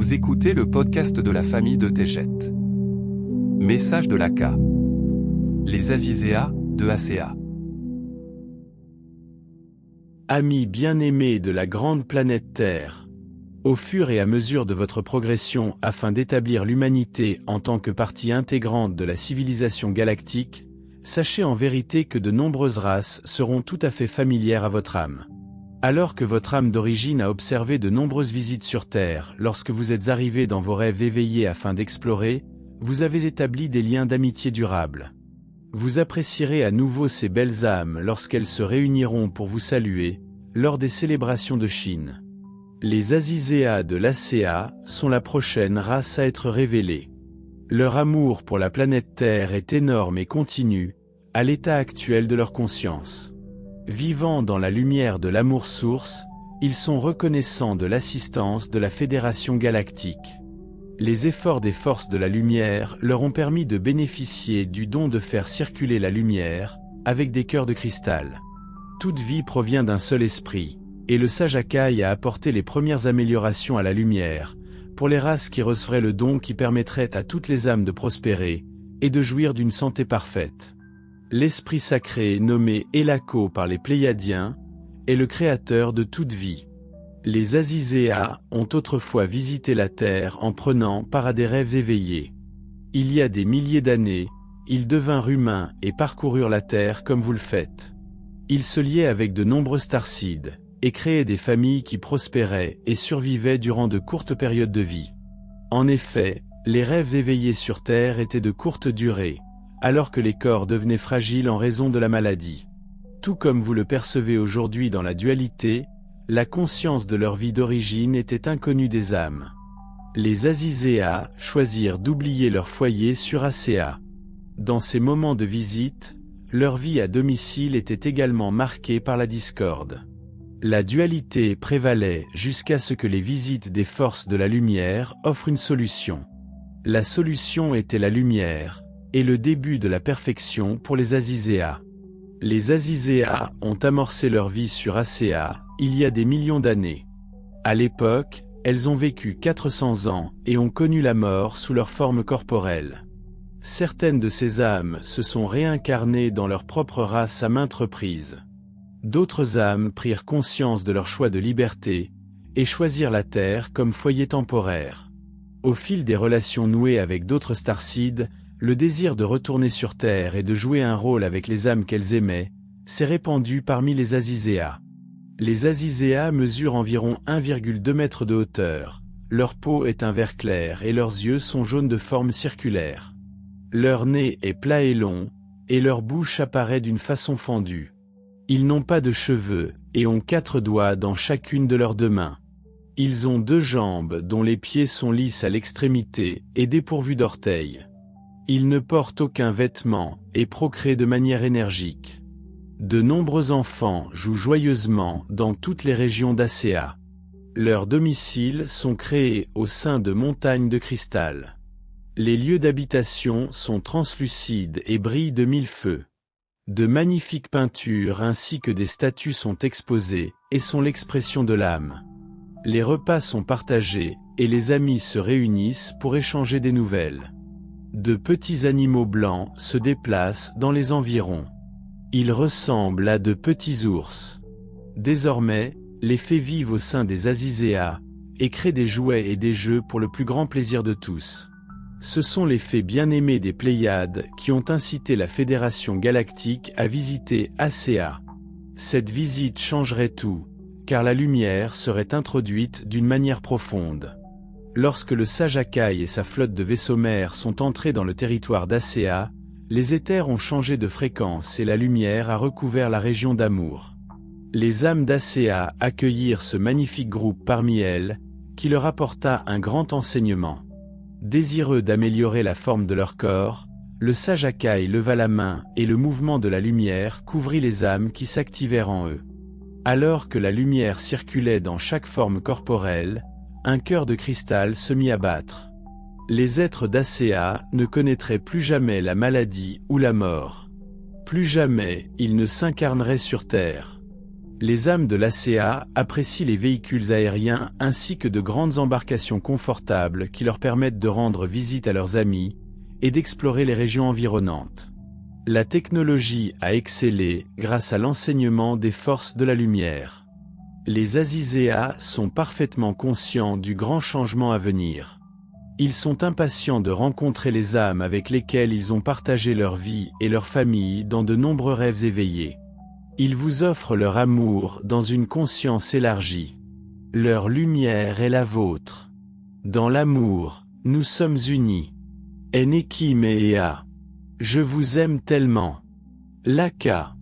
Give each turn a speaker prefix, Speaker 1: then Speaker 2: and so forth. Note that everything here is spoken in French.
Speaker 1: Vous écoutez le podcast de la famille de Tejet. Message de l'Aka. Les Azizéas, de ACA.
Speaker 2: Amis bien-aimés de la grande planète Terre, au fur et à mesure de votre progression afin d'établir l'humanité en tant que partie intégrante de la civilisation galactique, sachez en vérité que de nombreuses races seront tout à fait familières à votre âme. Alors que votre âme d'origine a observé de nombreuses visites sur Terre, lorsque vous êtes arrivé dans vos rêves éveillés afin d'explorer, vous avez établi des liens d'amitié durables. Vous apprécierez à nouveau ces belles âmes lorsqu'elles se réuniront pour vous saluer, lors des célébrations de Chine. Les Azizéas de l'ACA sont la prochaine race à être révélée. Leur amour pour la planète Terre est énorme et continu, à l'état actuel de leur conscience. Vivant dans la lumière de l'amour source, ils sont reconnaissants de l'assistance de la Fédération Galactique. Les efforts des forces de la lumière leur ont permis de bénéficier du don de faire circuler la lumière, avec des cœurs de cristal. Toute vie provient d'un seul esprit, et le sage Akai a apporté les premières améliorations à la lumière, pour les races qui recevraient le don qui permettrait à toutes les âmes de prospérer, et de jouir d'une santé parfaite. L'Esprit sacré nommé Elako par les Pléiadiens, est le créateur de toute vie. Les Azizéas ont autrefois visité la Terre en prenant part à des rêves éveillés. Il y a des milliers d'années, ils devinrent humains et parcoururent la Terre comme vous le faites. Ils se liaient avec de nombreux starcides, et créaient des familles qui prospéraient et survivaient durant de courtes périodes de vie. En effet, les rêves éveillés sur Terre étaient de courte durée, alors que les corps devenaient fragiles en raison de la maladie. Tout comme vous le percevez aujourd'hui dans la dualité, la conscience de leur vie d'origine était inconnue des âmes. Les Azizéas choisirent d'oublier leur foyer sur ACA. Dans ces moments de visite, leur vie à domicile était également marquée par la discorde. La dualité prévalait jusqu'à ce que les visites des forces de la lumière offrent une solution. La solution était la lumière, et le début de la perfection pour les Azizéas. Les Azizéas ont amorcé leur vie sur ACA, il y a des millions d'années. À l'époque, elles ont vécu 400 ans et ont connu la mort sous leur forme corporelle. Certaines de ces âmes se sont réincarnées dans leur propre race à maintes reprises. D'autres âmes prirent conscience de leur choix de liberté, et choisirent la Terre comme foyer temporaire. Au fil des relations nouées avec d'autres starcides, le désir de retourner sur Terre et de jouer un rôle avec les âmes qu'elles aimaient, s'est répandu parmi les Azizéas. Les Azizéas mesurent environ 1,2 m de hauteur, leur peau est un vert clair et leurs yeux sont jaunes de forme circulaire. Leur nez est plat et long, et leur bouche apparaît d'une façon fendue. Ils n'ont pas de cheveux, et ont 4 doigts dans chacune de leurs 2 mains. Ils ont 2 jambes dont les pieds sont lisses à l'extrémité et dépourvus d'orteils. Ils ne portent aucun vêtement et procréent de manière énergique. De nombreux enfants jouent joyeusement dans toutes les régions d'ACA. Leurs domiciles sont créés au sein de montagnes de cristal. Les lieux d'habitation sont translucides et brillent de 1000 feux. De magnifiques peintures ainsi que des statues sont exposées et sont l'expression de l'âme. Les repas sont partagés et les amis se réunissent pour échanger des nouvelles. De petits animaux blancs se déplacent dans les environs. Ils ressemblent à de petits ours. Désormais, les fées vivent au sein des Azizéas, et créent des jouets et des jeux pour le plus grand plaisir de tous. Ce sont les fées bien-aimées des Pléiades qui ont incité la Fédération Galactique à visiter ACA. Cette visite changerait tout, car la lumière serait introduite d'une manière profonde. Lorsque le sage Akai et sa flotte de vaisseaux mers sont entrés dans le territoire d'ACA, les éthers ont changé de fréquence et la lumière a recouvert la région d'amour. Les âmes d'ACA accueillirent ce magnifique groupe parmi elles, qui leur apporta un grand enseignement. Désireux d'améliorer la forme de leur corps, le sage Akai leva la main et le mouvement de la lumière couvrit les âmes qui s'activèrent en eux. Alors que la lumière circulait dans chaque forme corporelle, un cœur de cristal se mit à battre. Les êtres d'ACA ne connaîtraient plus jamais la maladie ou la mort. Plus jamais ils ne s'incarneraient sur Terre. Les âmes de l'ACA apprécient les véhicules aériens ainsi que de grandes embarcations confortables qui leur permettent de rendre visite à leurs amis et d'explorer les régions environnantes. La technologie a excellé grâce à l'enseignement des forces de la lumière. Les Azizéas sont parfaitement conscients du grand changement à venir. Ils sont impatients de rencontrer les âmes avec lesquelles ils ont partagé leur vie et leur famille dans de nombreux rêves éveillés. Ils vous offrent leur amour dans une conscience élargie. Leur lumière est la vôtre. Dans l'amour, nous sommes unis. Eneki Mea. Je vous aime tellement. Laka.